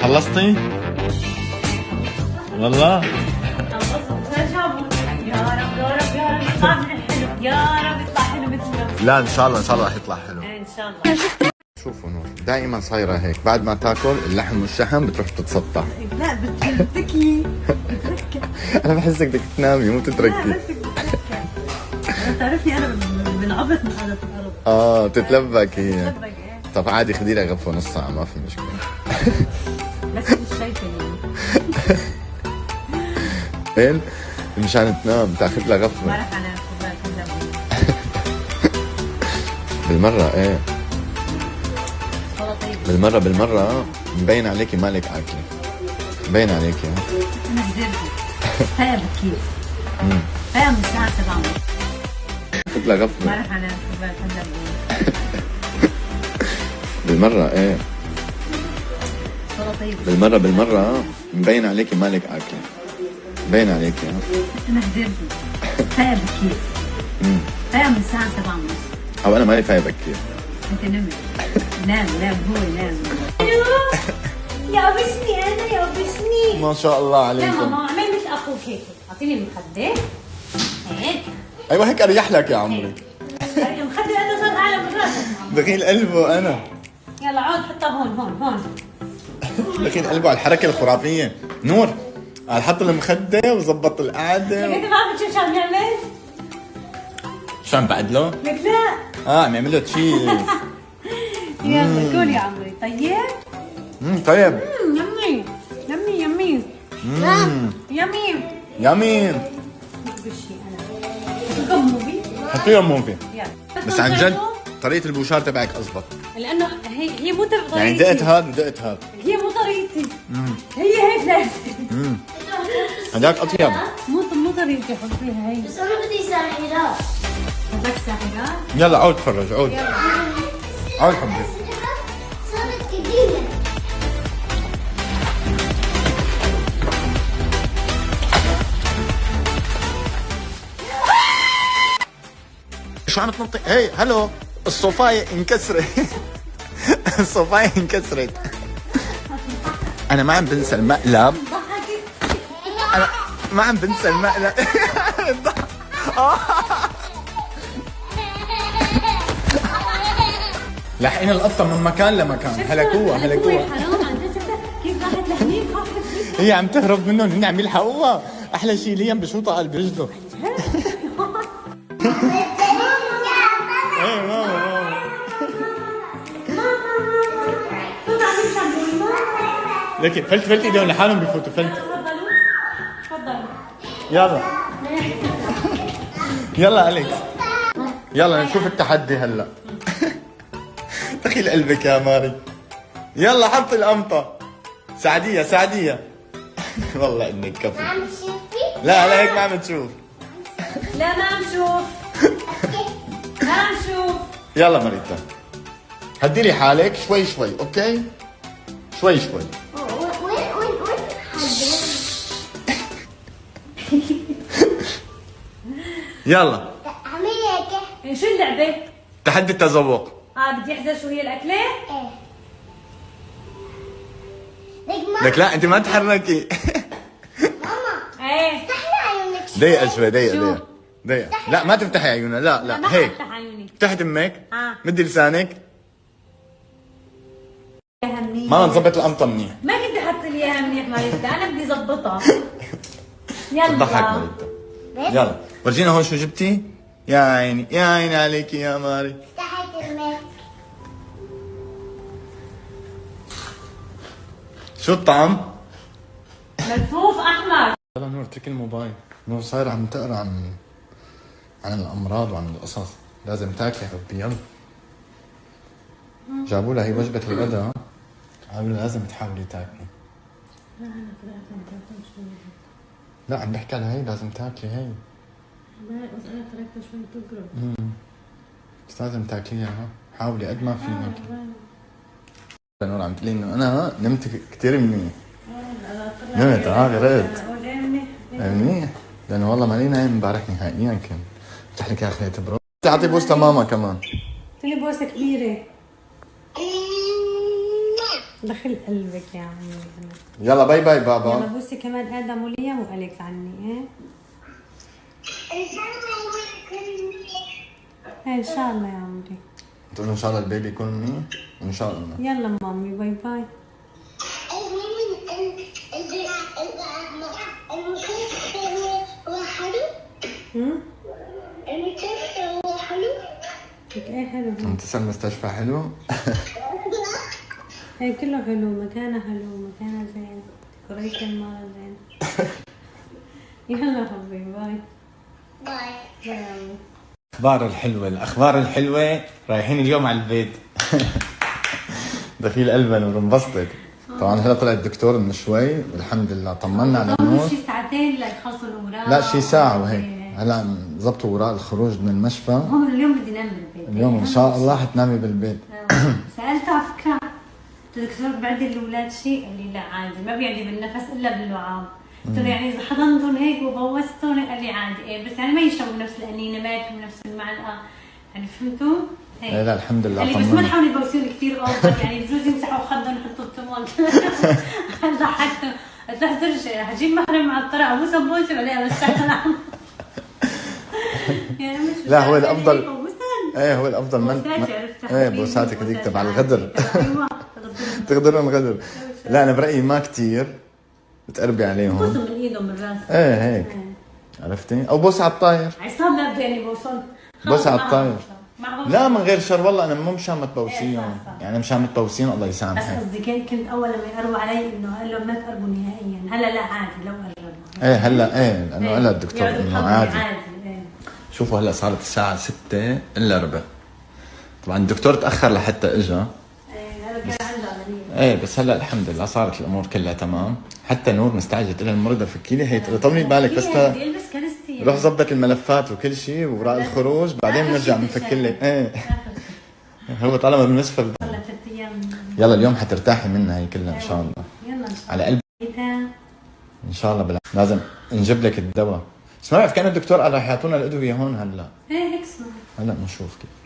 خلصتي؟ والله؟ يا رب يا رب يا رب يطلع من الحلو، يا رب يطلع حلو مثل لا ان شاء الله ان شاء الله رح يطلع حلو. ان شاء الله. شوفوا نور دائما صايره هيك، بعد ما تاكل اللحم والشحم بتروح تتسطح. لا بتركي انا بحسك بدك تنامي مو تتركي. لا بس بتركي. بتعرفني انا بنعبط من هذا الارض. تتلبك هي. بتلبك ايه. طب عادي خذي لها غفوه نص ساعه ما في مشكله. بس مش شايفه وين؟ مشان تنام تاخذ لها ما غفوه. رح انام كلها. بالمره ايه والله طيب. بالمره مبين عليكي مالك اكله، مبين عليكي. انا قدرت. هيا بكير. هيا من الساعه 7 خذ لها غفوه. ما رح انام كلها. بالمره ايه والله طيب. بالمره مبين عليكي مالك اكله، مبين عليكي. انا قدرت. هيا بكير. هيا من الساعه 7 او انا مالي فايق بكير. انت نمت. نام هو ينام. يا بسني انا يا بسني. ما شاء الله لا عليكم. ماما اعمل مثل اخوك هيك، اعطيني المخده هيك. ايوه هيك اريح لك يا عمري. المخده انا صار اعلى من راسك. دخيل قلبه انا. يلا عود حطها هون. دخيل قلبه على الحركه الخرافيه. نور قال حط المخده وظبط القعده انت ما عم تشوف شو عم يعمل؟ شو عم بعدله؟ لك لا. عم يعمل له تشيز. يلا كل يا عمري. طيب. طيب. يمي. يمي. يمين. بشي انا. كم موفي؟ حطي له موفي. يلا. بس عن جد طريقه البوشار تبعك اضبط. لانه هي مو طريقتي. يعني دقت هاد ودقت هاد. هي مو طريقتي. هي هيك لازم. هداك اطيب. مو طريقتي حطيها هي. بس انا بدي ساحرات. بدك ساحرات؟ يلا عود تفرج عود. عود حبي. صارت كبيرة. شو عم تنطي؟ هي هلو الصوفاية انكسرت. الصوفاية انكسرت. أنا ما عم بنسى المقلب. أنا ما عم بنسى المقلب. لاحقين القطة من مكان لمكان. هلكوها حرام عن جد كيف راحت لهنيك هي عم تهرب منهم هن عم يلحقوها. أحلى شيء ليا بشوطها قلب رجله. ايه ماما. لكن فلت ايديهم لحالهم بفوتوا فلت. تفضلوا. يلا يلا أليكس يلا نشوف التحدي هلا. دخيل قلبك يا ماري. يلا حطي القمطة. سعدية. والله انك كفو. عم تشوفي؟ لا هيك ما عم تشوف. لا ما عم شوف. ما عم شوف. يلا ماريتا هدي لي حالك شوي اوكي. شوي وين يلا اعملي هيك. شو اللعبة؟ تحدي التذوق. بدي احذر شو هي الأكلة؟ ايه. لك لك لا انت ما تحركي. ماما ايه. افتحي عيونك شوي. ضيقة شوي شو؟ ضيقة. لا ما تفتحي عيونها. لا ما هيك. حفتح عيوني. فتحت امك. مدي لسانك. اياها منيح. ما نظبط القمطة منيح. ما كنت حط لي اياها منيح ماريتا، انا بدي ظبطها. يلا. ضحك ماريتا. يلا ورجينا هون شو جبتي. يا عيني عليكي يا ماري. فتحت الماء. شو الطعم؟ ملفوف احمر. يلا نور اتركي الموبايل. نور صاير عم تقرا عن الامراض وعن القصص. لازم تاكلي حبي يلا. جابوا لها هي وجبة الغداء. قالوا لها لازم تحاولي تاكلي. لا عم بحكي على هي لازم تاكلي هي. بس انا تركتها شوي تقرب. بس لازم تاكليها. حاولي قد ما فيك. نور عم تقولي انه انا نمت كثير منيح. نمت غرقت. منيح لانه والله ماني نايم امبارح نهائيا. كان افتح لك يا اخي تبرو. تعطي بوسه ماما كمان. اعطيني بوسه كبيره. دخل قلبك يا عمي. يلا باي باي يلا بابا. بوسي كمان ادم وليام واليكس عني. ان شاء الله يا عمري. تقول ان شاء الله البيبي يكون منيح ان شاء الله. يلا مامي باي باي. ايه حلو. منتصر المستشفى حلو. ايه كله حلو، مكانه حلو، مكانه زين، ديكوريشن ماله زين. يلا حبيبي باي. باي. الاخبار الحلوه، الاخبار الحلوه رايحين اليوم على البيت. دخيل قلبا وانبسطت. طبعا هلا طلع الدكتور من شوي والحمد لله طمنا على النور. شي ساعتين ليخلصوا الاوراق. لا شي ساعه وهيك. هلا ظبطوا اوراق الخروج من المشفى. هم اليوم بدي انام بالبيت. اليوم ان شاء الله حتنامي بالبيت. سالته على فكره الدكتور بعدي الاولاد شيء؟ قال لي لا عادي، ما بيعدي بالنفس الا باللعاب. قلت له يعني اذا حضنتهم هيك وبوستهم؟ قال لي عادي. ايه بس يعني ما يشربوا نفس القنينه، ما ياكلوا نفس المعلقه، يعني فهمتوا؟ هيك. لا الحمد لله. قال لي بس ما تحاولوا تبوسون كثير اوفر، يعني بجوز يمسحوا خدهم يحطوا التمر. ضحكته قلت له احترج هجيب محرم على الطريق ابوسها بوسه بعدين امسحها. يعني مش لا هو الافضل. ايه هو الافضل من ايه بوساتك هذيك تبع الغدر. تغدرون غدر. لا انا برايي ما كثير بتقربي عليهم. بوسهم من ايدهم بالراس. ايه هيك عرفتي؟ او بوسه على الطاير. عصام ما بدي بوسهم. بوسه على الطاير. لا من غير شر والله، انا مو مشان ما تبوسيهم، يعني مشان ما تبوسيهم الله يسامحك. بس قصدي كنت اول لما يقربوا علي انه قال لهم ما تقربوا نهائيا. هلا لا عادي لو قربوا. ايه هلا ايه لانه قال الدكتور انه عادي. ايه. شوفوا هلا صارت الساعه 6 الا ربع. طبعا الدكتور تاخر لحتى اجى. ايه هذا كان عنده عمليه. ايه بس هلا الحمد لله صارت الامور كلها تمام. حتى نور مستعجله تقول المرضى فكي لي هي طولي بالك بس بدي البس كرستي. روح ظبط الملفات وكل شيء ووراء الخروج بعدين بنرجع بنفك لك. ايه هو طالما بالمستشفى صار له 3 ايام. يلا اليوم حترتاحي منها هي كلها ان شاء الله. يلا على قلبي ان شاء الله. لازم نجيب لك الدواء. سمعت كان الدكتور قال راح يعطونا الادويه هون هلا. ايه هيك اسمه. هلا بنشوف كيف.